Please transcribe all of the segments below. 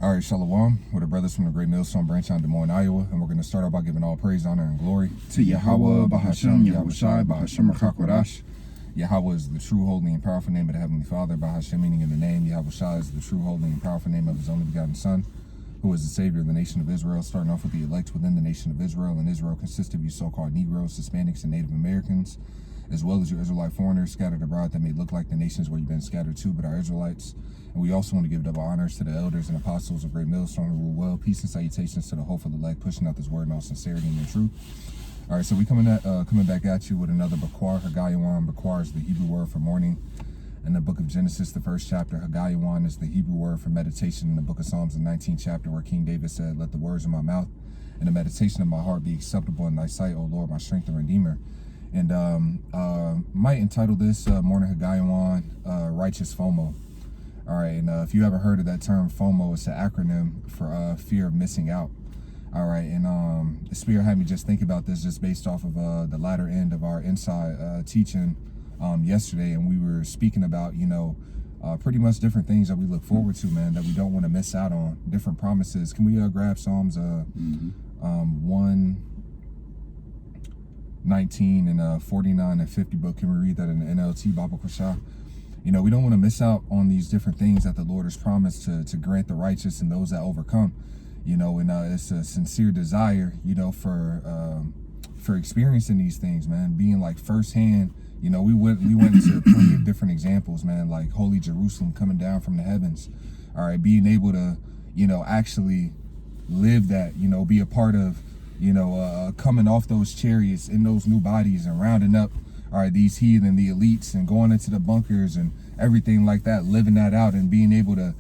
All right, Shalom. We're the brothers from the Great Millstone branch on Des Moines, Iowa, and we're going to start out by giving all praise, honor, and glory to Yahweh, Bahashem, Yahushai, Bahashem, Rakakwadash. Yahweh is the true, holy, and powerful name of the Heavenly Father. Bahashem meaning in the name. Yahushai is the true, holy, and powerful name of His only begotten Son, who is the Savior of the nation of Israel, starting off with the elect within the nation of Israel. And Israel consists of you so-called Negroes, Hispanics, and Native Americans, as well as your Israelite foreigners scattered abroad that may look like the nations where you've been scattered to, but are Israelites. And we also want to give double honors to the elders and apostles of Great Millstone who rule well. Peace and salutations to the hopeful elect, pushing out this word in all sincerity and in truth. All right, so we coming back at you with another Bakwar. Hagayawan. Bakwar is the Hebrew word for morning. In the book of Genesis, the first chapter, Hagayawan is the Hebrew word for meditation. In the book of Psalms, the 19th chapter, where King David said, "Let the words of my mouth and the meditation of my heart be acceptable in thy sight, O Lord, my strength and redeemer." And might entitle this morning Hagayawan, Righteous FOMO. All right, and if you haven't heard of that term, FOMO, it's an acronym for fear of missing out. All right, and the Spirit had me just think about this just based off of the latter end of our inside teaching yesterday, and we were speaking about, pretty much different things that we look forward to, man, that we don't want to miss out on, different promises. Can we grab Psalms 119 and 49 and 50 book? Can we read that in the NLT, Baba Kasha? We don't want to miss out on these different things that the Lord has promised to grant the righteous and those that overcome, and it's a sincere desire, for experiencing these things, man, being like firsthand. We went into plenty of different examples, man, like Holy Jerusalem coming down from the heavens. All right, being able to, actually live that, be a part of, coming off those chariots in those new bodies and rounding up, all right, these heathen, the elites, and going into the bunkers and everything like that, living that out and being able to,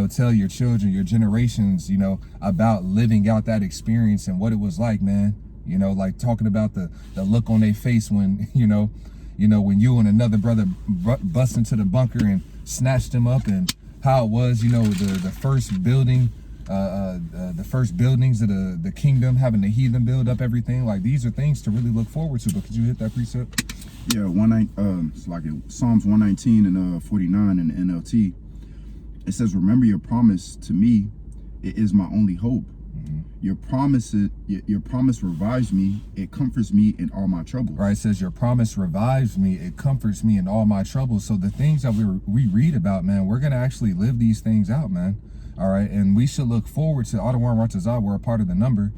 tell your children, your generations, about living out that experience and what it was like, man. Like talking about the look on their face when, when you and another brother bust into the bunker and snatched them up, and how it was, the first building, the first buildings of the kingdom, having the heathen build up everything. Like, these are things to really look forward to. But could you hit that precept? Yeah, it's like Psalms 119 and 49 in the NLT. It says, "Remember your promise to me; it is my only hope. Your promise revives me; it comforts me in all my troubles." Right. It says, "Your promise revives me; it comforts me in all my troubles." So the things that we read about, man, we're gonna actually live these things out, man. All right, and we should look forward to Adawan Ratazah. We're a part of the number,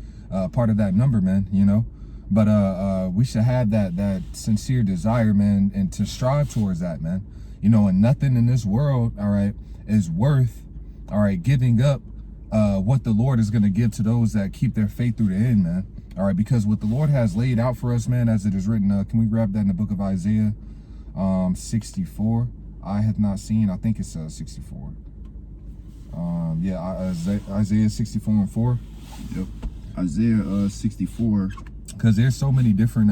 part of that number, man. But we should have that sincere desire, man, and to strive towards that, man. And nothing in this world, all right, is worth, all right, giving up what the Lord is going to give to those that keep their faith through the end, man. All right, because what the Lord has laid out for us, man, as it is written, can we grab that in the book of Isaiah 64? I have not seen, I think it's 64. Isaiah 64 and 4. Yep, Isaiah 64. Because there's so many different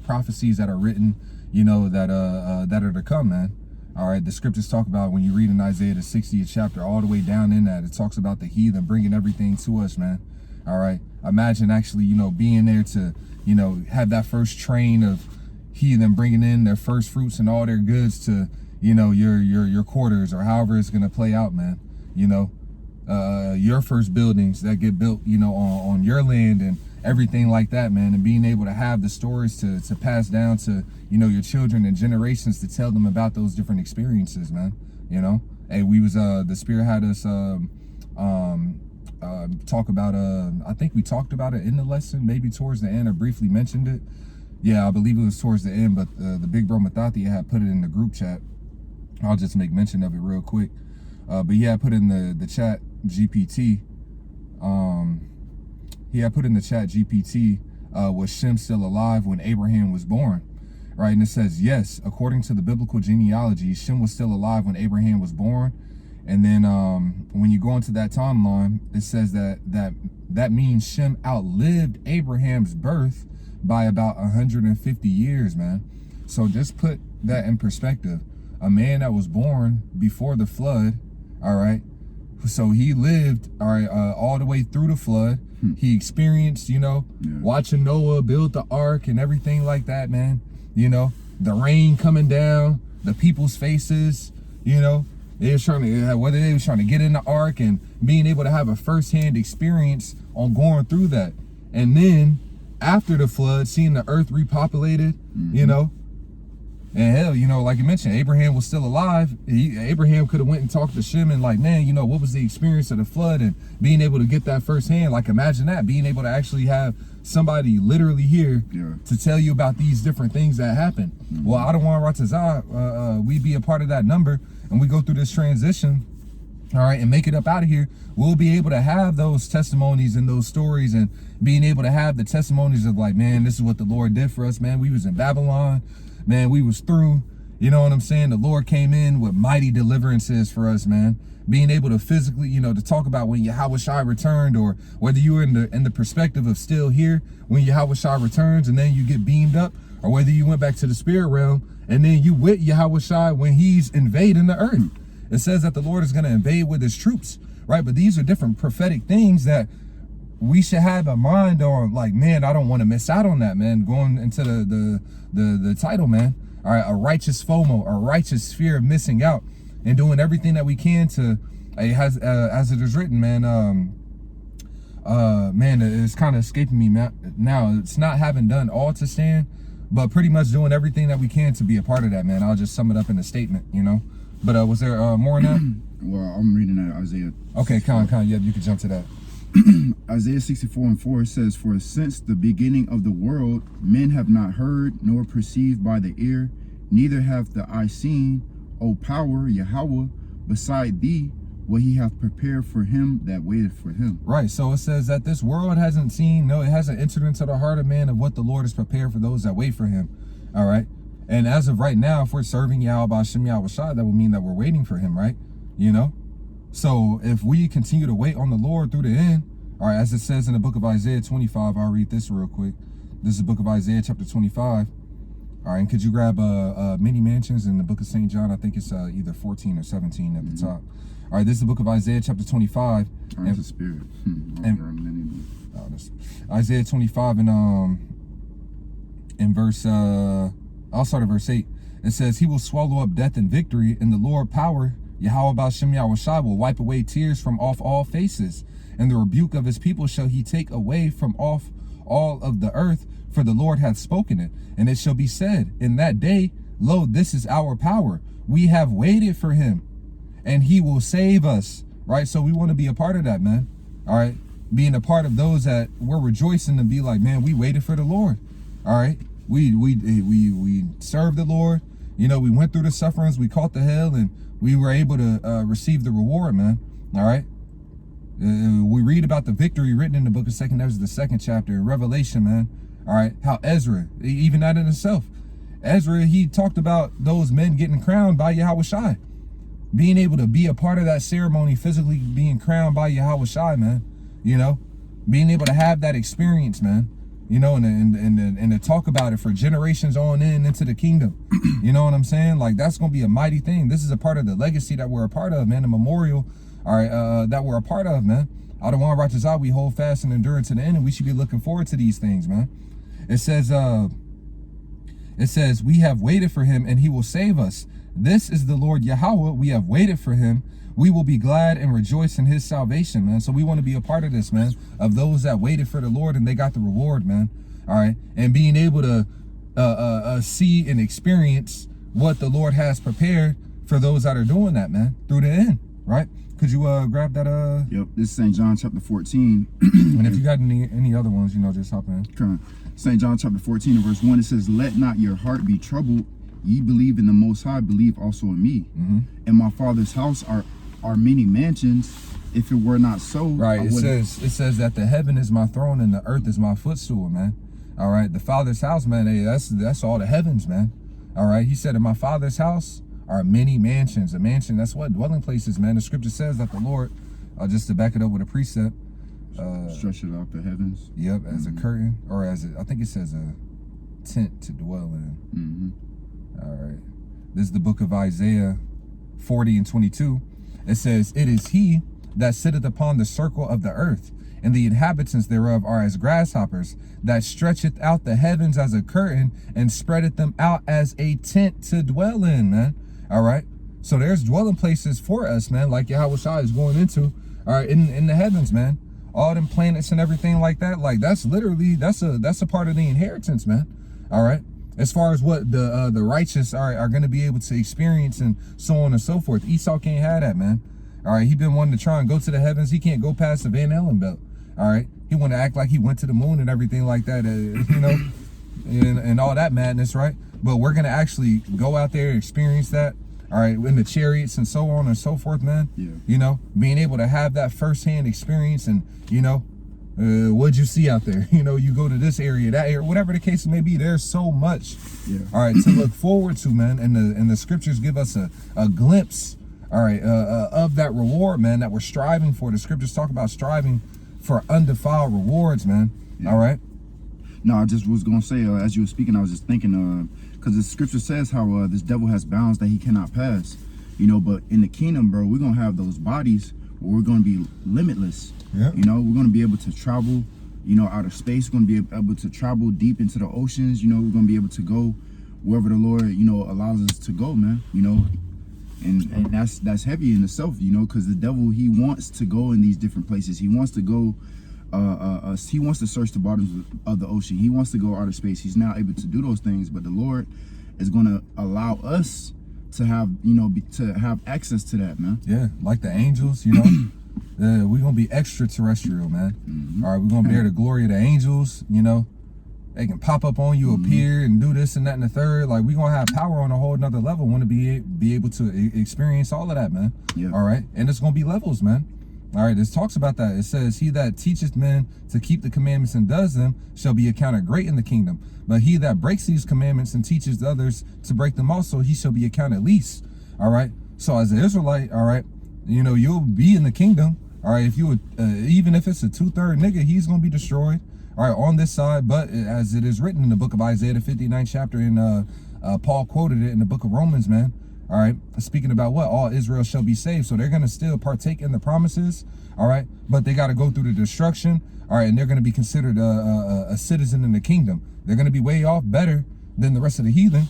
prophecies that are written, that are to come, man. All right, the scriptures talk about, when you read in Isaiah the 60th chapter, all the way down in that, it talks about the heathen bringing everything to us, man. All right, imagine actually, being there to, have that first train of heathen bringing in their first fruits and all their goods to, your quarters, or however it's gonna play out, man. Your first buildings that get built, on your land and everything like that, man, and being able to have the stories to pass down to, your children and generations, to tell them about those different experiences, man. Hey, we was the Spirit had us talk about I think we talked about it in the lesson, maybe towards the end, or briefly mentioned it. Yeah, I believe it was towards the end, but the big bro Mathathi had put it in the group chat. I'll just make mention of it real quick. But yeah, I put in the chat GPT. Was Shem still alive when Abraham was born? Right, and it says, yes, according to the biblical genealogy, Shem was still alive when Abraham was born. And then when you go into that timeline, it says that means Shem outlived Abraham's birth by about 150 years, man. So just put that in perspective. A man that was born before the flood, all right, so he lived, all right, all the way through the flood. He experienced, watching Noah build the ark and everything like that, man. The rain coming down, the people's faces, They was trying to, whether they was trying to get in the ark and being able to have a firsthand experience on going through that. And then after the flood, seeing the earth repopulated, you know, and hell, you know, like you mentioned, Abraham was still alive. Abraham could have went and talked to Shem and like, man, you know, what was the experience of the flood and being able to get that firsthand? Like, imagine that, being able to actually have somebody literally here to tell you about these different things that happen. Well, I don't want Ratazah, we be a part of that number and we go through this transition, all right, and make it up out of here. We'll be able to have those testimonies and those stories and being able to have the testimonies of like, man, this is what the Lord did for us, man. We was in Babylon. Man, we was through, you know what I'm saying? The Lord came in with mighty deliverances for us, man. Being able to physically, you know, to talk about when Yahushua returned, or whether you were in the perspective of still here when Yahushua returns and then you get beamed up, or whether you went back to the spirit realm and then you with Yahushua when he's invading the earth. It says that the Lord is going to invade with his troops, right? But these are different prophetic things that we should have a mind on, like, man, I don't want to miss out on that, man. Going into the title, man. All right, a righteous FOMO, a righteous fear of missing out, and doing everything that we can to, as it is written, man. Man, it's kind of escaping me now. It's not having done all to stand, but pretty much doing everything that we can to be a part of that, man. I'll just sum it up in a statement, you know. But was there more on that? Well, I'm reading that Isaiah. Okay, yeah, you can jump to that. Isaiah 64:4 says, "For since the beginning of the world, men have not heard, nor perceived by the ear, neither have the eye seen, O power, Yahweh, beside thee, what he hath prepared for him that waiteth for him." Right, so it says that this world hasn't seen, no, it hasn't entered into the heart of man of what the Lord has prepared for those that wait for him. All right, and as of right now, if we're serving Yahweh B'Shem Yahushua, that would mean that we're waiting for him, right? You know? So if we continue to wait on the Lord through the end, all right, as it says in the book of Isaiah 25, I'll read this real quick. This is the book of Isaiah chapter 25. All right, and could you grab many mansions in the book of St. John? I think it's either 14 or 17 at the top. All right, this is the book of Isaiah chapter 25. And the spirit. Isaiah 25 and in verse, I'll start at verse 8. It says, "He will swallow up death and victory, and the Lord power, Yahweh B'Shem Yahushua, will wipe away tears from off all faces, and the rebuke of his people shall he take away from off all of the earth, for the Lord hath spoken it. And it shall be said in that day, lo, this is our power. We have waited for him, and he will save us." Right? So we want to be a part of that, man. All right? Being a part of those that we're rejoicing to be like, man, we waited for the Lord. All right? We served the Lord. You know, we went through the sufferings, we caught the hell, and we were able to receive the reward, man. All right? We read about the victory written in the book of the second chapter, Revelation, man. All right? How Ezra, even that in itself, Ezra, he talked about those men getting crowned by Yahushua. Being able to be a part of that ceremony, physically being crowned by Yahushua, man. You know? Being able to have that experience, man. You know, and to talk about it for generations on into the kingdom. You know what I'm saying? Like, that's going to be a mighty thing. This is a part of the legacy that we're a part of, man. The memorial, all right, that we're a part of, man. Out of one righteous eye, we hold fast and endure to the end, and we should be looking forward to these things, man. It says, we have waited for him, and he will save us. This is the Lord Yahweh. We have waited for him. We will be glad and rejoice in his salvation, man. So we want to be a part of this, man, of those that waited for the Lord and they got the reward, man. All right. And being able to see and experience what the Lord has prepared for those that are doing that, man, through the end. Right. Could you grab that? Yep. This is St. John chapter 14. And if you got any other ones, you know, just hop in. St. John chapter 14 and verse 1, it says, "Let not your heart be troubled. Ye believe in the Most High, believe also in me. In my Father's house are many mansions. If it were not so," right? It says that the heaven is my throne and the earth is my footstool, man. All right, the Father's house, man. Hey, that's all the heavens, man. All right, he said, "In my Father's house are many mansions." A mansion, that's what dwelling places, man. The scripture says that the Lord, just to back it up with a precept, stretch it out the heavens. Yep, as a curtain, or I think it says a tent to dwell in. All right, this is the book of Isaiah 40 and 22. It says, "It is he that sitteth upon the circle of the earth, and the inhabitants thereof are as grasshoppers, that stretcheth out the heavens as a curtain, and spreadeth them out as a tent to dwell in," man. All right. So there's dwelling places for us, man, like Yahushua is going into, all right, in the heavens, man. All them planets and everything like that, like that's literally, that's a part of the inheritance, man. All right. As far as what the righteous are going to be able to experience and so on and so forth. Esau can't have that, man. All right. He been wanting to try and go to the heavens. He can't go past the Van Allen belt. All right. He want to act like he went to the moon and everything like that, you know, and all that madness, right? But we're going to actually go out there and experience that. All right, in the chariots and so on and so forth, man. Yeah. You know, being able to have that firsthand experience and, you know, what'd you see out there? You know, you go to this area, that area, whatever the case may be, there's so much, all right, to look forward to, man. And the scriptures give us a glimpse, all right, of that reward, man, that we're striving for. The scriptures talk about striving for undefiled rewards, man. All right. No, I just was going to say, as you were speaking, I was just thinking, because the scripture says how this devil has bounds that he cannot pass, you know, but in the kingdom, bro, we're going to have those bodies where we're going to be limitless. Yeah. You know, we're going to be able to travel, you know, out of space. We're going to be able to travel deep into the oceans. You know, we're going to be able to go wherever the Lord, you know, allows us to go, man, you know, and that's heavy in itself, you know, because the devil, he wants to go in these different places. He wants to go, he wants to search the bottoms of the ocean. He wants to go out of space. He's now able to do those things, but the Lord is going to allow us to have, you know, to have access to that, man. Yeah, like the angels, you know. We're going to be extraterrestrial, man. All right, we're going to bear the glory of the angels, you know. They can pop up on you, appear, and do this and that and the third. Like, we're going to have power on a whole nother level. Want to be able to experience all of that, man. Yeah. All right, and it's going to be levels, man. All right, this talks about that. It says, he that teacheth men to keep the commandments and does them shall be accounted great in the kingdom. But he that breaks these commandments and teaches others to break them also, he shall be accounted least. All right. So as an Israelite, all right, you know, you'll be in the kingdom. All right. If you would, even if it's a 2/3 nigga, he's going to be destroyed. All right. On this side. But as it is written in the book of Isaiah, the 59th chapter, and Paul quoted it in the book of Romans, man. All right. Speaking about what? All Israel shall be saved. So they're going to still partake in the promises. All right. But they got to go through the destruction. All right. And they're going to be considered a citizen in the kingdom. They're going to be way off better than the rest of the heathen.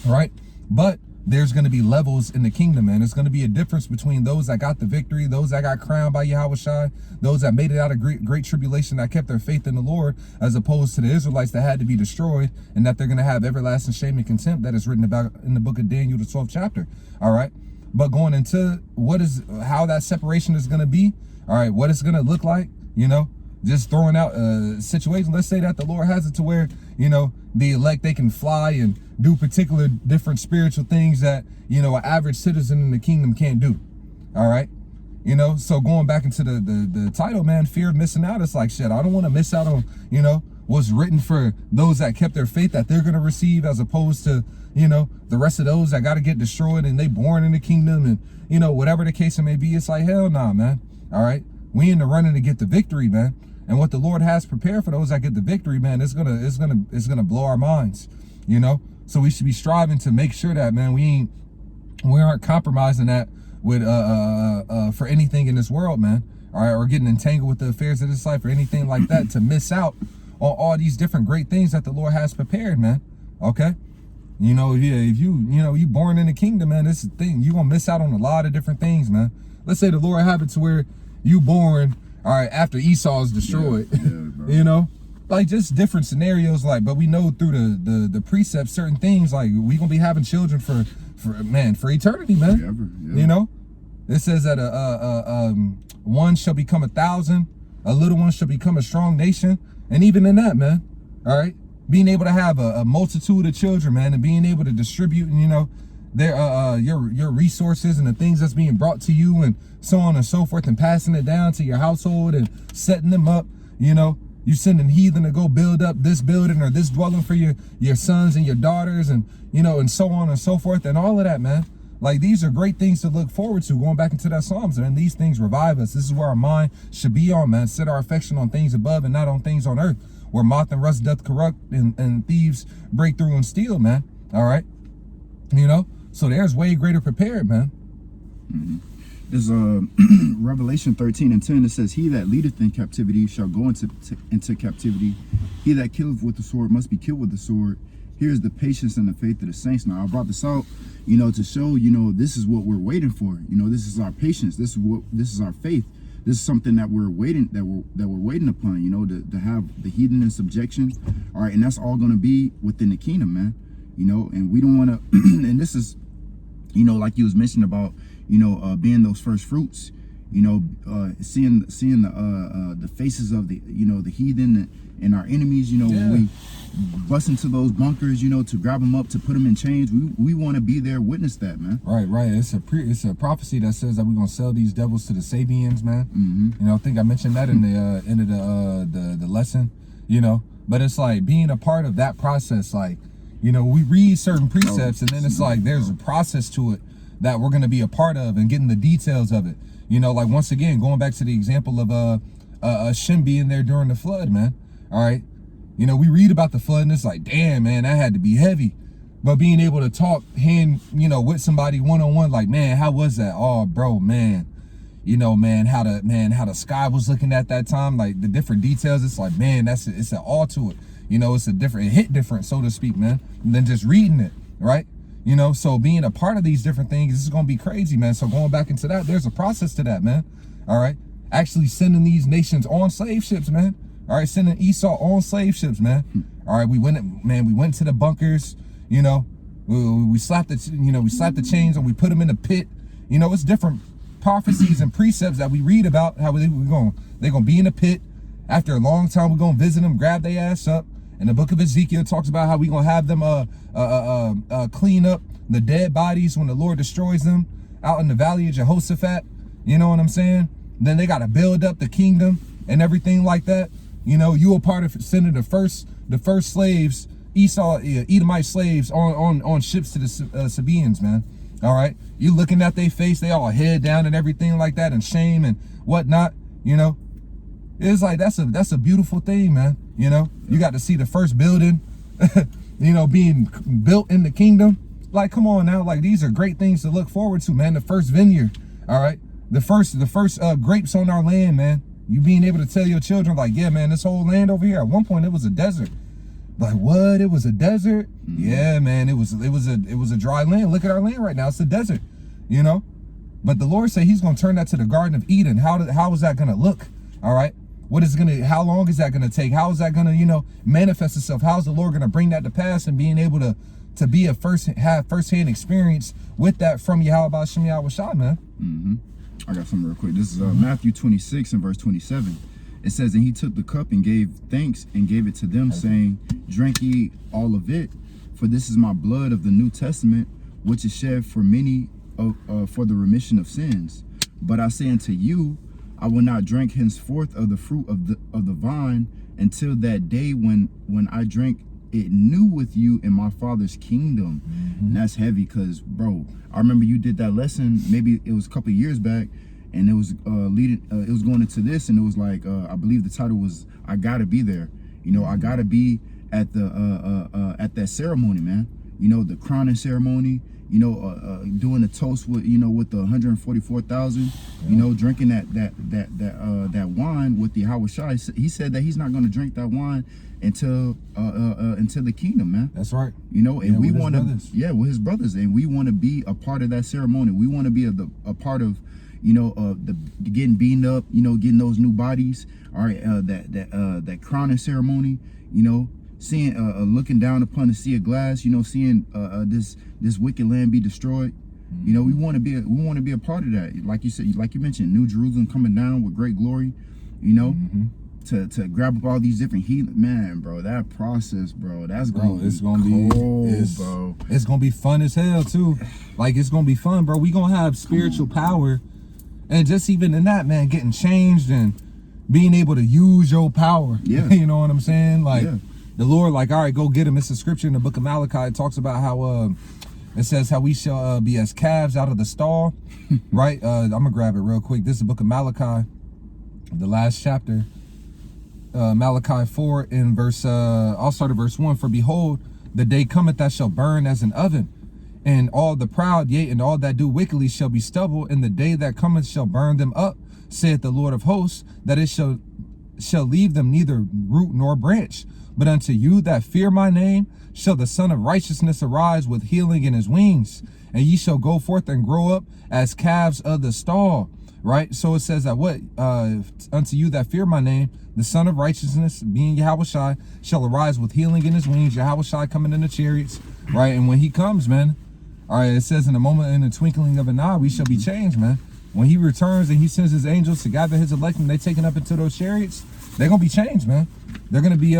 All right. But there's going to be levels in the kingdom, man. There's going to be a difference between those that got the victory, those that got crowned by Yahushua, those that made it out of great tribulation, that kept their faith in the Lord, as opposed to the Israelites that had to be destroyed, and that they're going to have everlasting shame and contempt that is written about in the book of Daniel, the 12th chapter. All right. But going into how that separation is going to be, all right, what it's going to look like, you know, just throwing out a situation. Let's say that the Lord has it to where, you know, the elect, they can fly and do particular different spiritual things that, you know, an average citizen in the kingdom can't do. All right. You know, so going back into the title, man, fear of missing out. It's like, shit, I don't want to miss out on, you know, what's written for those that kept their faith that they're going to receive, as opposed to, you know, the rest of those that got to get destroyed and they born in the kingdom, and, you know, whatever the case it may be. It's like, hell nah, man. All right. We in the running to get the victory, man. And what the Lord has prepared for those that get the victory, man, it's gonna blow our minds, you know. So we should be striving to make sure that, man, we aren't compromising that with for anything in this world, man. All right, or getting entangled with the affairs of this life or anything like that, to miss out on all these different great things that the Lord has prepared, man. Okay. You know, yeah, if you born in the kingdom, man, this is the thing. You're gonna miss out on a lot of different things, man. Let's say the Lord have it to where you born, all right, after Esau is destroyed, you know, like just different scenarios. Like, but we know through the precepts, certain things, like we gonna be having children for eternity, man. Forever, yeah. You know, it says that one shall become 1,000, a little one shall become a strong nation, and even in that, man, all right, being able to have a multitude of children, man, and being able to distribute, and, you know, their your resources and the things that's being brought to you and so on and so forth, and passing it down to your household and setting them up. You know, you sending heathen to go build up this building or this dwelling for your sons and your daughters, and, you know, and so on and so forth, and all of that, man. Like, these are great things to look forward to. Going back into that Psalms, and these things revive us. This is where our mind should be on, man. Set our affection on things above and not on things on earth, where moth and rust doth corrupt and thieves break through and steal, man. All right, you know. So there's way greater prepared, man. There's Revelation 13:10. It says, he that leadeth in captivity shall go into captivity. He that killeth with the sword must be killed with the sword. here's the patience and the faith of the saints. Now I brought this out, to show, this is what we're waiting for. This is our patience. This is our faith. This is something that we're waiting upon, to have the heathen in subjection. All right, and that's all going to be within the kingdom, man. And we don't want to. And this is, like you was mentioning about, being those first fruits. Seeing the faces of the heathen and our enemies. When we bust into those bunkers, to grab them up, to put them in chains. We want to be there, witness that, man. Right. It's a prophecy that says that we're gonna sell these devils to the Sabians, man. I think I mentioned that in the end of the lesson. But it's like being a part of that process. Like, we read certain precepts, and then it's like there's a process to it that we're gonna be a part of, and getting the details of it. Like once again, going back to the example of Shem being there during the flood, man. All right. We read about the flood and it's like, damn, man, that had to be heavy. But being able to talk with somebody one-on-one, like, man, how was that? Oh, bro, man, how the sky was looking at that time, like the different details. It's like, man, it's an all to it. It hit different, so to speak, man, than just reading it, right? So being a part of these different things, this is going to be crazy, man. So going back into that, there's a process to that, man. All right. Actually sending these nations on slave ships, man. All right. Sending Esau on slave ships, man. All right. We went to the bunkers, we slapped the chains and we put them in a pit. It's different prophecies and precepts that we read about how they're going to be in a pit. After a long time, we're going to visit them, grab their ass up. And the book of Ezekiel talks about how we're going to have them clean up the dead bodies when the Lord destroys them out in the valley of Jehoshaphat. You know what I'm saying? Then they got to build up the kingdom and everything like that. You were part of sending the first slaves, Edomite slaves on ships to the Sabaeans, man. All right. You looking at their face, they all head down and everything like that, and shame and whatnot, It's like, that's a beautiful thing, man. You got to see the first building, being built in the kingdom. Like, come on now. Like, these are great things to look forward to, man. The first vineyard. All right. The first grapes on our land, man. You being able to tell your children, like, yeah, man, this whole land over here, at one point it was a desert. Like, what? It was a desert? Yeah, man, it was a dry land. Look at our land right now. It's a desert, But the Lord said he's going to turn that to the Garden of Eden. How is that going to look? All right. How long is that going to take? How is that going to, manifest itself? How is the Lord going to bring that to pass, and being able to be have firsthand experience with that from Yahweh Shem Yahweh Shah, man? I got something real quick. This is Matthew 26 and verse 27. It says, and he took the cup and gave thanks and gave it to them, saying, drink ye all of it, for this is my blood of the New Testament, which is shed for many for the remission of sins. But I say unto you, I will not drink henceforth of the fruit of the vine until that day when I drink it new with you in my Father's kingdom. And that's heavy, because, bro, I remember you did that lesson, maybe it was a couple of years back, and it was it was going into this, and it was like, I believe the title was, I gotta be there. I gotta be at the at that ceremony, man. The crowning ceremony, doing the toast with, with the 144,000, drinking that wine with the Yahweh Shai. He said that he's not going to drink that wine until the kingdom, man. That's right. And we want to, with his brothers, and we want to be a part of that ceremony. We want to be a part of, the getting beaten up, getting those new bodies. All right, that crowning ceremony, seeing, looking down upon the sea of glass, seeing this wicked land be destroyed. We want to be a part of that. Like you said, like you mentioned, New Jerusalem coming down with great glory. To grab up all these different heathen, man, bro. That process, bro. It's gonna be bro. It's gonna be fun as hell too. Like, it's gonna be fun, bro. We gonna have spiritual power, and just even in that, man, getting changed and being able to use your power. Yeah. You know what I'm saying? Like, the Lord, like, all right, go get him. It's a scripture in the book of Malachi. It talks about how it says how we shall be as calves out of the stall. Right? I'm gonna grab it real quick. This is the book of Malachi, the last chapter. Malachi 4 in verse, I'll start at verse 1. For behold, the day cometh that shall burn as an oven, and all the proud, yea, and all that do wickedly shall be stubble, and the day that cometh shall burn them up, saith the Lord of hosts, that it shall leave them neither root nor branch. But unto you that fear my name shall the Son of Righteousness arise with healing in his wings, and ye shall go forth and grow up as calves of the stall. Right? So it says that what? Unto you that fear my name, the Son of Righteousness, being Yahushai, shall arise with healing in his wings. Yahushai coming in the chariots. Right? And when he comes, man, all right, it says in a moment, in the twinkling of an eye, we shall be changed, man. When he returns and he sends his angels to gather his elect and they taken up into those chariots, they're going to be changed, man. They're going to be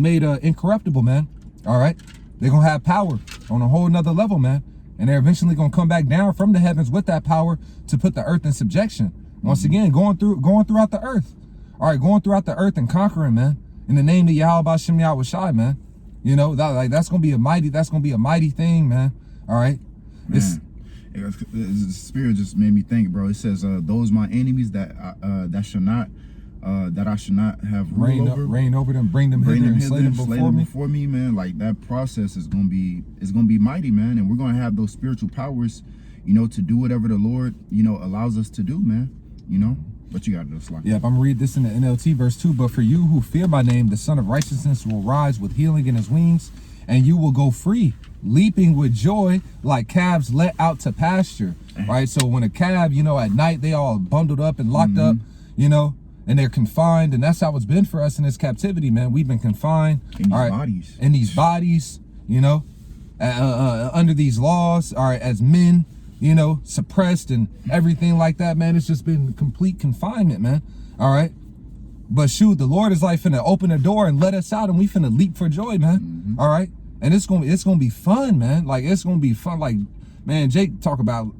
made incorruptible, man. All right? They're going to have power on a whole nother level, man. And they're eventually going to come back down from the heavens with that power to put the earth in subjection. Once again, going throughout the earth. All right, going throughout the earth and conquering, man. In the name of Yahweh Bashem Yahushai, man. You know, that's going to be a mighty thing, man. All right? The Spirit just made me think, bro. It says, those my enemies that I should not have reign over them, bring them hither and slay them before me, man. Like, that process is gonna be mighty, man. And we're gonna have those spiritual powers, you know, to do whatever the Lord, you know, allows us to do, man. You know, but you gotta do slack. Yeah, I'm gonna read this in the NLT verse 2. But for you who fear my name, the Son of Righteousness will rise with healing in his wings, and you will go free, leaping with joy like calves let out to pasture. Right? So when a calf, you know, at night they all bundled up and locked up, you know, and they're confined, and that's how it's been for us in this captivity, man. We've been confined in these bodies, you know, under these laws, all right, as men, you know, suppressed and everything like that, man. It's just been complete confinement, man. All right. But shoot, the Lord is like finna open the door and let us out, and we finna leap for joy, man. All right. And it's gonna be fun, man. Like, it's gonna be fun. Like, man, Jake talk about,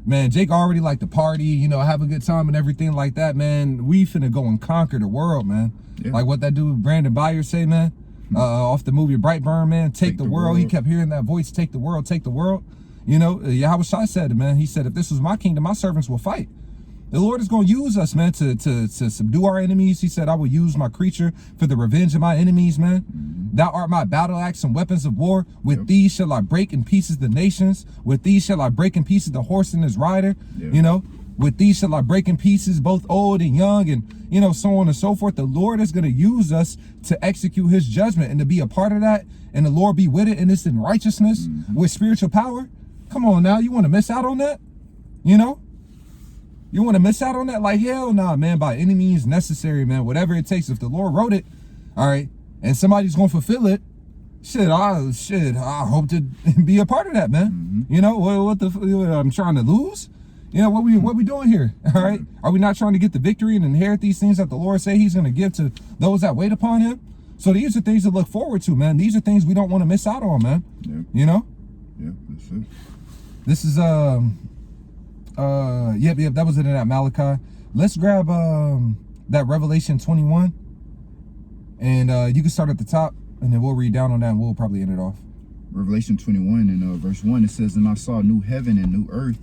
man, Jake already like to party, you know, have a good time and everything like that, man. We finna go and conquer the world, man. Yeah. Like what that dude Brandon Byers say, man, off the movie Brightburn, man. Take the world. He kept hearing that voice, take the world, take the world. You know, Yahushua said it, man. He said, if this was my kingdom, my servants will fight. The Lord is going to use us, man, to subdue our enemies. He said, I will use my creature for the revenge of my enemies, man. Thou art my battle axe and weapons of war. With these shall I break in pieces the nations. With these shall I break in pieces the horse and his rider. You know, with these shall I break in pieces both old and young, and, you know, so on and so forth. The Lord is going to use us to execute his judgment and to be a part of that. And the Lord be with it, and it's in righteousness with spiritual power. Come on now. You want to miss out on that? You know? You want to miss out on that? Like, hell nah, man. By any means necessary, man. Whatever it takes. If the Lord wrote it, all right, and somebody's going to fulfill it, I hope to be a part of that, man. You know, what I'm trying to lose? You know, what we doing here? All right. Are we not trying to get the victory and inherit these things that the Lord say he's going to give to those that wait upon him? So these are things to look forward to, man. These are things we don't want to miss out on, man. You know? Yeah, that's it. This is, yep, that was it in that Malachi. Let's grab that Revelation 21, and you can start at the top, and then we'll read down on that, and we'll probably end it off. Revelation 21 and verse 1, it says, and I saw new heaven and new earth,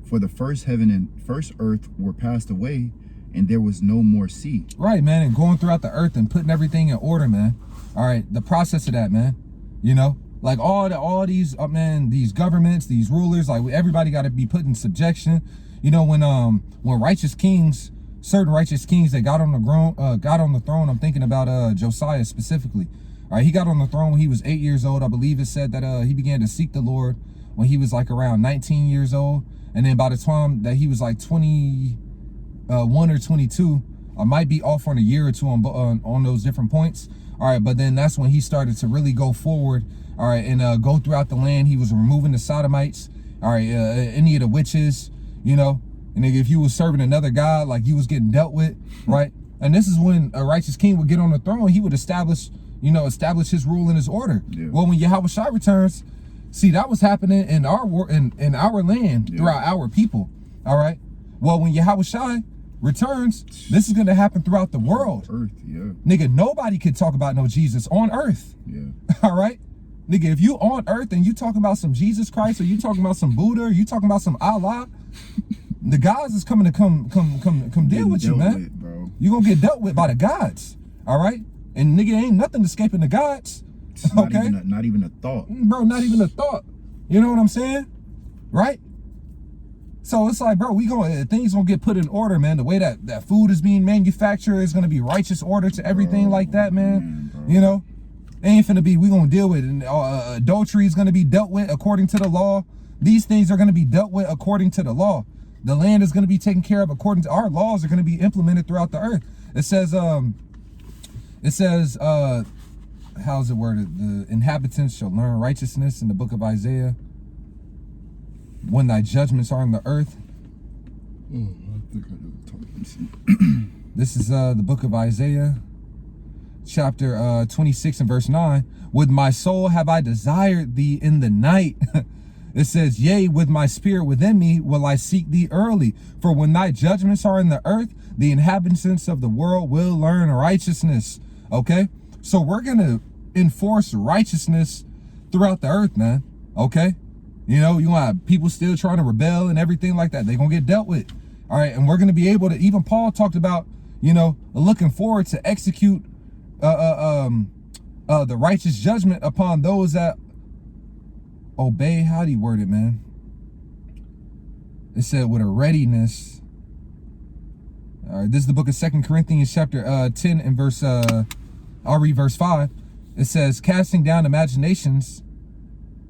for the first heaven and first earth were passed away, and there was no more sea. Right, man, and going throughout the earth and putting everything in order, man. All right, the process of that, man. You know, like all these man, these governments, these rulers, like everybody got to be put in subjection. You know, when righteous kings, certain righteous kings that got on the throne, I'm thinking about Josiah specifically. All right, he got on the throne when he was 8 years old. I believe it said that he began to seek the Lord when he was like around 19 years old, and then by the time that he was like 21 or 22, I might be off on a year or two on those different points. All right, but then that's when he started to really go forward. All right, and go throughout the land. He was removing the sodomites. All right, any of the witches, you know. And if you was serving another god, like you was getting dealt with, right? And this is when a righteous king would get on the throne. He would establish his rule and his order. Yeah. Well, when Yahushua returns, see, that was happening in our land throughout our people. All right. Well, when Yahushua returns, this is going to happen throughout the world. Earth, yeah. Nigga, nobody could talk about no Jesus on earth. Yeah. All right. Nigga, if you on earth and you talking about some Jesus Christ, or you talking about some Buddha, or you talking about some Allah, the gods is coming to come deal with you, man. Bro. You gonna get dealt with by the gods. All right. And nigga, ain't nothing escaping the gods. Okay. Not even a thought. Bro, not even a thought. You know what I'm saying? Right? So it's like, bro, things gonna get put in order, man. The way that food is being manufactured is gonna be righteous order to everything like that, man. You know? It ain't finna be, we gonna deal with it. And adultery is gonna be dealt with according to the law. These things are gonna be dealt with according to the law. The land is gonna be taken care of according to our laws are gonna be implemented throughout the earth. It says, how's it worded? The inhabitants shall learn righteousness in the book of Isaiah. When thy judgments are in the earth. Oh, I think I know what you're talking about. This is the book of Isaiah, chapter 26 and verse 9. With my soul have I desired thee in the night. It says, yea, with my spirit within me will I seek thee early. For when thy judgments are in the earth, the inhabitants of the world will learn righteousness. Okay? So we're going to enforce righteousness throughout the earth, man. Okay? You know, you want to have people still trying to rebel and everything like that. They're going to get dealt with. All right? And we're going to be able to, even Paul talked about, you know, looking forward to execute the righteous judgment upon those that obey. How do you word it, man? It said with a readiness. All right, this is the book of 2 Corinthians chapter 10 and verse, I'll read verse 5. It says, casting down imaginations,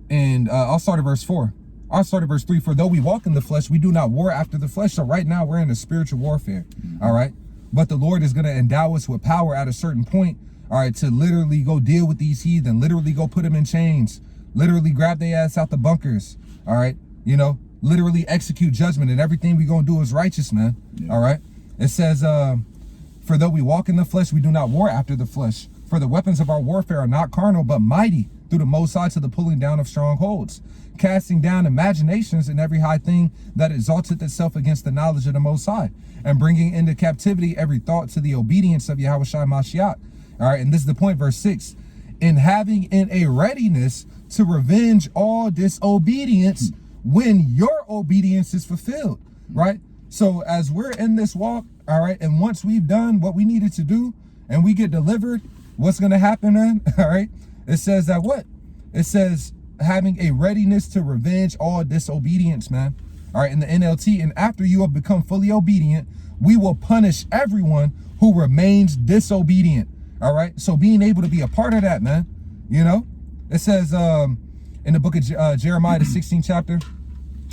and I'll start at verse 4. I'll start at verse 3. For though we walk in the flesh, we do not war after the flesh. So right now we're in a spiritual warfare. All right. But the Lord is going to endow us with power at a certain point. All right. To literally go deal with these heathen, literally go put them in chains, literally grab their ass out the bunkers. All right. You know, literally execute judgment, and everything we going to do is righteous, man. Yeah. All right. It says, for though we walk in the flesh, we do not war after the flesh. For the weapons of our warfare are not carnal, but mighty through the Most High to the pulling down of strongholds, casting down imaginations and every high thing that exalteth itself against the knowledge of the Most High, and bringing into captivity every thought to the obedience of Yahushua Mashiach. All right, and this is the point, verse 6. In having in a readiness to revenge all disobedience when your obedience is fulfilled, right? So as we're in this walk, all right, and once we've done what we needed to do and we get delivered, what's going to happen then? All right. It says that what? It says having a readiness to revenge all disobedience, man. All right. In the NLT, and after you have become fully obedient, we will punish everyone who remains disobedient. All right. So being able to be a part of that, man, you know, it says in the book of Jeremiah, the 16th chapter,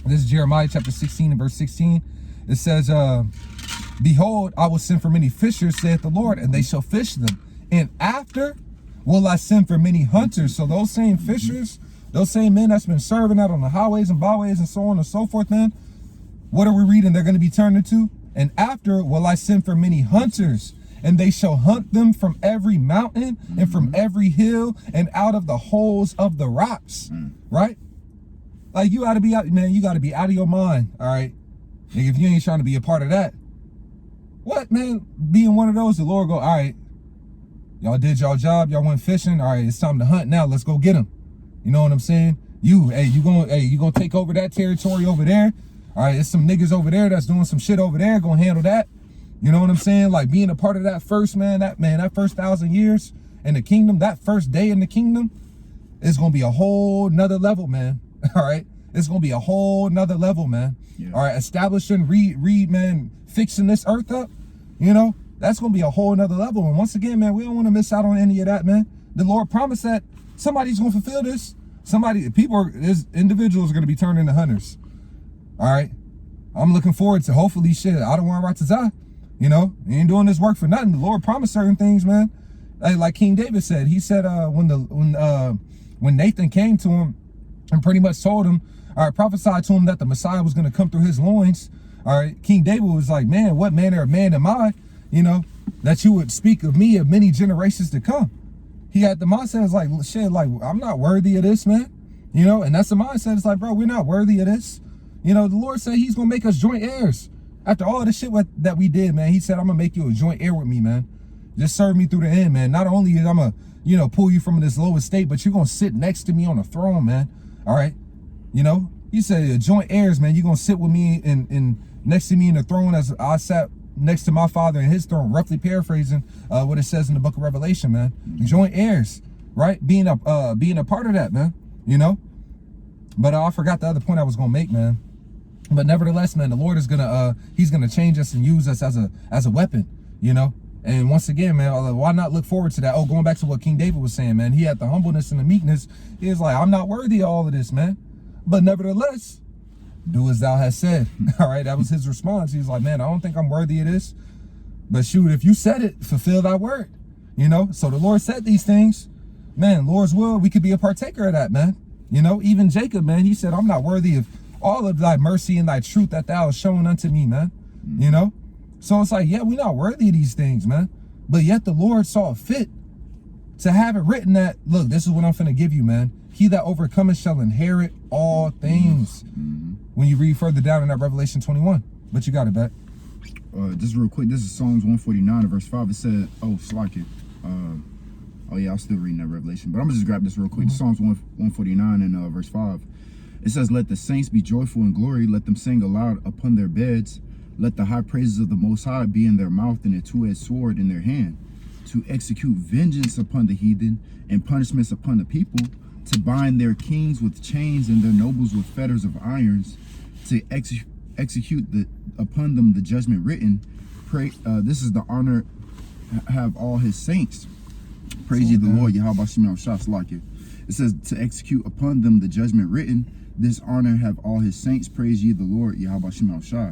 this is Jeremiah chapter 16 and verse 16. It says, behold, I will send for many fishers, saith the Lord, and they shall fish them. And after will I send for many hunters. So those same fishers, those same men that's been serving out on the highways and byways and so on and so forth, man, what are we reading? They're going to be turned into. And after will I send for many hunters, and they shall hunt them from every mountain and from every hill and out of the holes of the rocks. Right? Like, you got to be out, man. You got to be out of your mind. All right. And if you ain't trying to be a part of that, what, man, being one of those, the Lord go, all right, y'all did y'all job, y'all went fishing, all right, it's time to hunt now, let's go get them. You know what I'm saying? You gonna take over that territory over there, all right, there's some niggas over there that's doing some shit over there, gonna handle that. You know what I'm saying? Like, being a part of that first, man, that first 1,000 years in the kingdom, that first day in the kingdom, is gonna be a whole nother level, man. All right, it's gonna be a whole nother level, man. Yeah. All right, establishing, man, fixing this earth up, you know, that's going to be a whole nother level. And once again, man, we don't want to miss out on any of that, man. The Lord promised that somebody's going to fulfill this. Individuals are going to be turned into hunters. All right. I'm looking forward to, hopefully, shit, I don't want to die. You know, you ain't doing this work for nothing. The Lord promised certain things, man. Like King David said, he said, when Nathan came to him and pretty much told him, all right, prophesied to him that the Messiah was going to come through his loins. All right, King David was like, man, what manner of man am I, you know, that you would speak of me of many generations to come? He had the mindset, it's like, shit, like, I'm not worthy of this, man. You know, and that's the mindset. It's like, bro, we're not worthy of this. You know, the Lord said he's going to make us joint heirs. After all the shit that we did, man, he said, I'm going to make you a joint heir with me, man. Just serve me through the end, man. Not only am I going to, you know, pull you from this lowest state, but you're going to sit next to me on the throne, man. All right. You know, he said joint heirs, man. You're going to sit with me and next to me in the throne as I sat next to my father in his throne, roughly paraphrasing what it says in the book of Revelation, man. Joint heirs, right? Being a part of that, man, you know. But I forgot the other point I was going to make, man. But nevertheless, man, the Lord is going to, he's going to change us and use us as a weapon, you know. And once again, man, why not look forward to that? Oh, going back to what King David was saying, man, he had the humbleness and the meekness. He was like, I'm not worthy of all of this, man. But nevertheless, do as thou hast said. All right, that was his response. He was like, man, I don't think I'm worthy of this. But shoot, if you said it, fulfill thy word. You know, so the Lord said these things. Man, Lord's will, we could be a partaker of that, man. You know, even Jacob, man, he said, I'm not worthy of all of thy mercy and thy truth that thou hast shown unto me, man. You know? So it's like, yeah, we're not worthy of these things, man. But yet the Lord saw fit to have it written that, look, this is what I'm finna give you, man. He that overcometh shall inherit all things. When you read further down in that Revelation 21. But you got it back. Just real quick, this is Psalms 149 verse 5. It said, oh, Slack it. Oh yeah, I'm still reading that Revelation, but I'm gonna just grab this real quick. Psalms 149 and verse 5. It says, let the saints be joyful in glory, let them sing aloud upon their beds. Let the high praises of the Most High be in their mouth and a two-edged sword in their hand, to execute vengeance upon the heathen and punishments upon the people, to bind their kings with chains and their nobles with fetters of irons, to execute upon them the judgment written. Pray, this is the honor have all his saints. Praise ye the Lord, Yahweh Shemel Shots like it. It says to execute upon them the judgment written. This honor have all his saints. Praise ye the Lord, Yahweh Shemel Shah.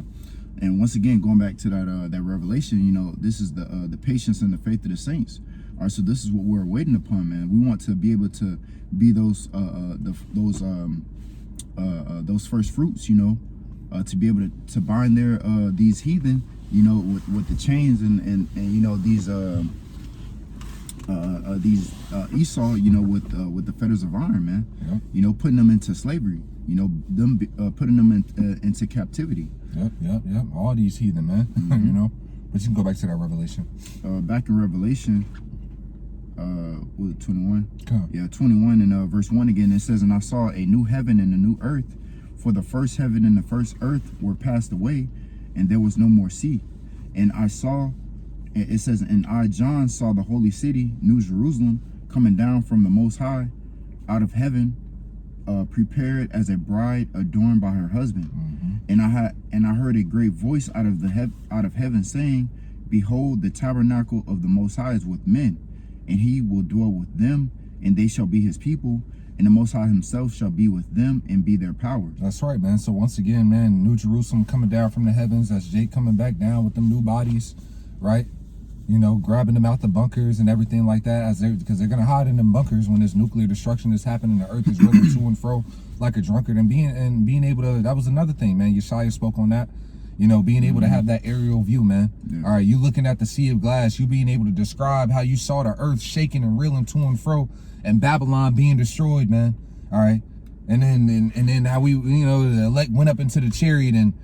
And once again, going back to that Revelation, you know, this is the patience and the faith of the saints. All right, so this is what we're waiting upon, man. We want to be able to be those first fruits, you know, to be able to bind their these heathen, you know, with the chains and you know these Esau, you know, with the fetters of iron, man. Yep. You know, putting them into slavery. You know, them putting them into captivity. Yep. All these heathen, man. You know, but you can go back to that Revelation. Back in Revelation, was it 21? Come. Yeah, 21 and verse 1 again. It says, and I saw a new heaven and a new earth, for the first heaven and the first earth were passed away, and there was no more sea. And I saw, it says, and I, John, saw the holy city, New Jerusalem, coming down from the Most High, out of heaven, prepared as a bride adorned by her husband. And I heard a great voice out of heaven saying, behold, the tabernacle of the Most High is with men, and he will dwell with them, and they shall be his people, and the Most High himself shall be with them and be their power. That's right, man. So once again, man, New Jerusalem coming down from the heavens. That's Jake coming back down with them new bodies, right? You know, grabbing them out the bunkers and everything like that, because they're gonna hide in them bunkers when this nuclear destruction is happening. The earth is rolling to and fro like a drunkard, and being able to. That was another thing, man. Yeshaya spoke on that. You know, being able to have that aerial view, man. Yeah. All right, you looking at the sea of glass, you being able to describe how you saw the earth shaking and reeling to and fro, and Babylon being destroyed, man. All right, and then how we, you know, the elect went up into the chariot, and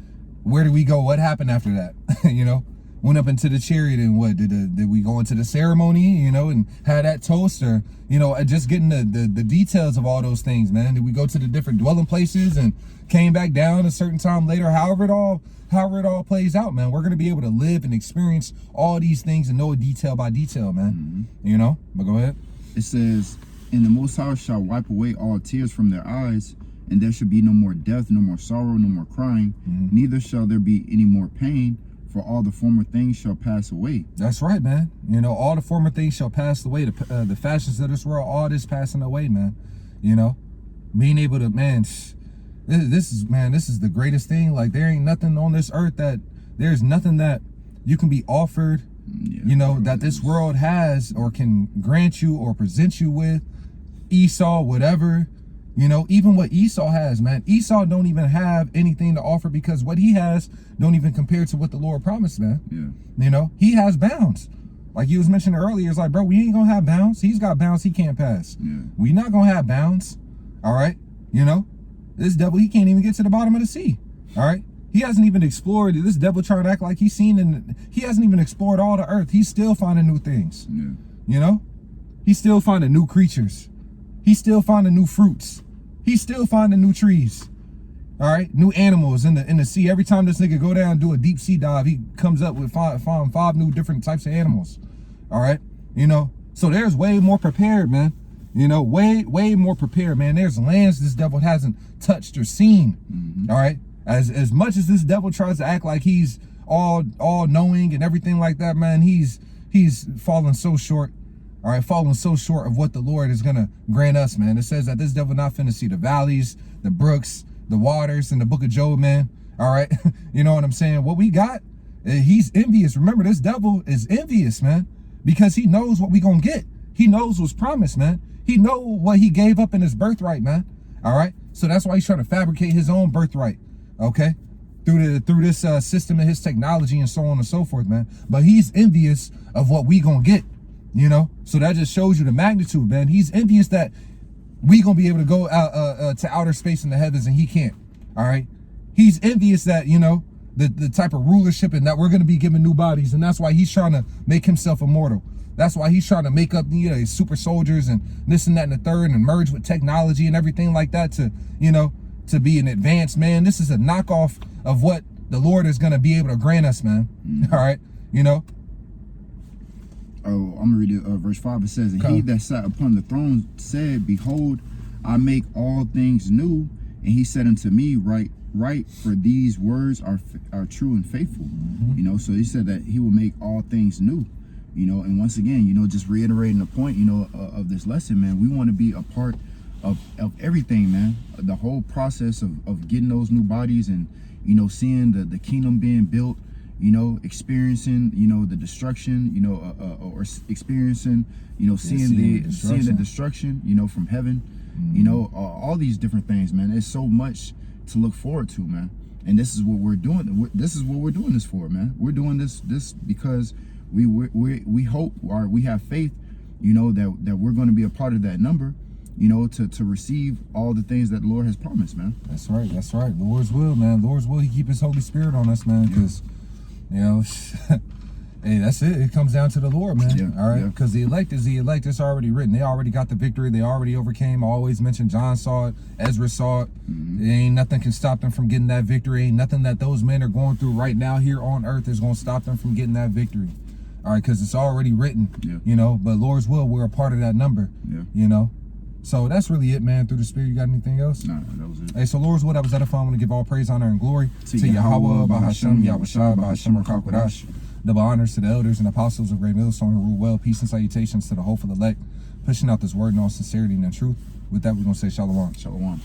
where did we go? What happened after that? You know, went up into the chariot, and what did we go into the ceremony? You know, and had that toast, or you know, just getting the details of all those things, man. Did we go to the different dwelling places and came back down a certain time later? However it all plays out, man, we're going to be able to live and experience all these things and know it detail by detail, man. You know, but go ahead. It says, and the Most High shall wipe away all tears from their eyes, and there shall be no more death, no more sorrow, no more crying, neither shall there be any more pain, for all the former things shall pass away. That's right, man. You know, all the former things shall pass away. The fashions of this world, all this passing away, man. You know, being able to, man, this is the greatest thing. Like, there ain't nothing on this earth there's nothing that you can be offered, you know, that this world has or can grant you or present you with. Esau, whatever, you know, even what Esau has, man. Esau don't even have anything to offer, because what he has don't even compare to what the Lord promised, man. You know, he has bounds. Like you was mentioning earlier, it's like, bro, we ain't gonna have bounds. He's got bounds he can't pass. We not gonna have bounds. All right, you know. This devil, he can't even get to the bottom of the sea. All right. He hasn't even explored. This devil trying to act like he's seen, and he hasn't even explored all the earth. He's still finding new things. You know, he's still finding new creatures. He's still finding new fruits. He's still finding new trees. All right. New animals in the sea. Every time this nigga go down and do a deep sea dive, he comes up with five new different types of animals. All right. You know, so there's way more prepared, man. You know, way more prepared, man. There's lands this devil hasn't touched or seen. All right. As much as this devil tries to act like he's all knowing and everything like that, man, he's he's fallen so short. All right, falling so short of what the Lord is going to grant us, man. It says that this devil not finna see the valleys, the brooks, the waters in the book of Job, man. All right, you know what I'm saying? What we got, he's envious. Remember, this devil is envious, man, because he knows what we going to get. He knows what's promised, man. He know what he gave up in his birthright, man. All right, so that's why he's trying to fabricate his own birthright, okay? Through this system and his technology and so on and so forth, man. But he's envious of what we going to get. You know, so that just shows you the magnitude, man. He's envious that we gonna be able to go out to outer space in the heavens and he can't. All right, he's envious that, you know, the type of rulership and that we're gonna be given new bodies, and that's why he's trying to make himself immortal. That's why he's trying to make up, you know, super soldiers and this and that and the third, and merge with technology and everything like that to, you know, to be an advanced man. This is a knockoff of what the Lord is gonna be able to grant us, man. All right, you know. Oh, I'm gonna read it. Verse 5. It says, "And he that sat upon the throne said, Behold, I make all things new. And he said unto me, Write, for these words are true and faithful." You know, so he said that he will make all things new. You know, and once again, you know, just reiterating the point, you know, of this lesson, man. We want to be a part of everything, man. The whole process of getting those new bodies and, you know, seeing the kingdom being built. You know, experiencing, you know, the destruction, you know, or experiencing, you know, seeing the destruction, you know, from heaven, you know, all these different things, man. There's so much to look forward to, man. And this is what we're doing. This is what we're doing this for, man. We're doing this because we hope, or we have faith, you know, that we're going to be a part of that number, you know, to receive all the things that the Lord has promised, man. That's right. That's right. Lord's will, man. Lord's will. He keep his Holy Spirit on us, man. Because, you know, hey, that's it. It comes down to the Lord, man. Yeah, all right. Because the elect is the elect. It's already written. They already got the victory. They already overcame. I always mention John saw it. Ezra saw it. Ain't nothing can stop them from getting that victory. Ain't nothing that those men are going through right now here on earth is going to stop them from getting that victory. All right. Because it's already written, you know, but Lord's will, we're a part of that number, you know. So that's really it, man. Through the Spirit, you got anything else? Nah, that was it. Hey, so Lord's will, that was edifying. I want to give all praise, honor, and glory to Yahweh, Bahashem, Yahushua, Bahashem, Rakakadash. Double honors to the elders and apostles of Great Millstone who rule well. Peace and salutations to the hopeful elect, pushing out this word in all sincerity and in truth. With that, we're going to say shalom. Shalom.